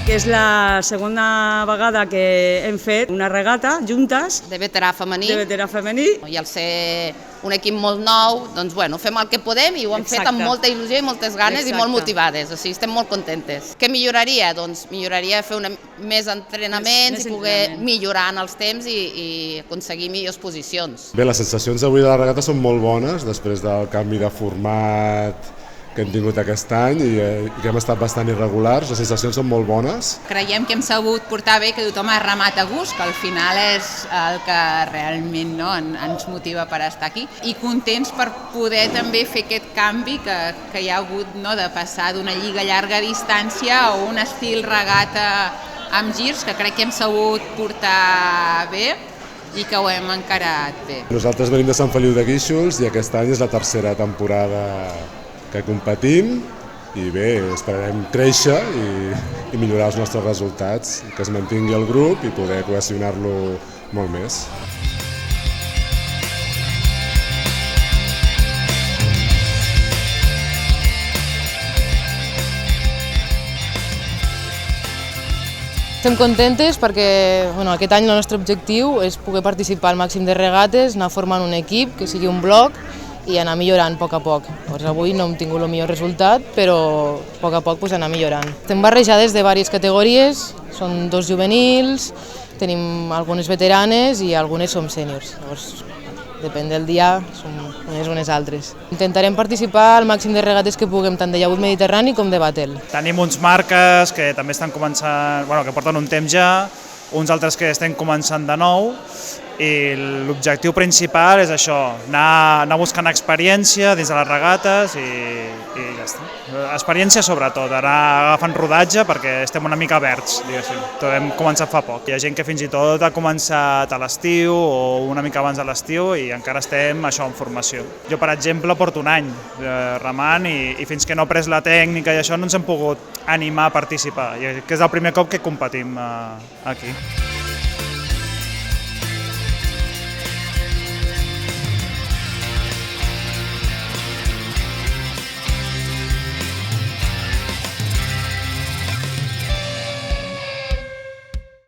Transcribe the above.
que és la segona vegada que hem fet una regata juntes de veterà femení. I al ser un equip molt nou, doncs bueno, fem el que podem i ho hem fet amb molta il·lusió i moltes ganes i molt motivades, o sigui, estem molt contentes. Què milloraria? Doncs milloraria fer més entrenaments i poder millorar en els temps i aconseguir millors posicions. Bé, les sensacions d'avui de la regata són molt bones, després del canvi de format que hem tingut aquest any i que hem estat bastant irregulars, les sensacions són molt bones. Creiem que hem sabut portar bé, que tothom ha remat a gust, que al final és el que realment ens motiva per estar aquí. I contents per poder també fer aquest canvi que hi ha hagut de passar d'una lliga a llarga distància a un estil regata amb girs, que crec que hem sabut portar bé i que ho hem encarat bé. Nosaltres venim de Sant Feliu de Guíxols i aquest any és la tercera temporada que competim i bé, esperarem créixer i millorar els nostres resultats, que es mantingui el grup i poder cohesionar-lo molt més. Estem contentes perquè aquest any el nostre objectiu és poder participar al màxim de regates, anar formant un equip, que sigui un bloc, i anar millorant a poc a poc. Avui no hem tingut el millor resultat, però a poc anar millorant. Estem barrejades de diverses categories, són 2 juvenils, tenim algunes veteranes i algunes som sèniors. Llavors, depèn del dia, som unes altres. Intentarem participar al màxim de regates que puguem, tant de llaüt mediterrani com de bàtel. Tenim uns marques que també estan començant, que porten un temps ja, uns altres que estem començant de nou, i l'objectiu principal és això, anar buscant experiència dins de les regates i ja està. Experiència sobretot, anar agafant rodatge perquè estem una mica verds, diguéssim. Hem començat fa poc. Hi ha gent que fins i tot ha començat a l'estiu o una mica abans de l'estiu i encara estem això en formació. Jo, per exemple, porto un any remant i fins que no he pres la tècnica i això no ens hem pogut animar a participar, que és el primer cop que competim aquí.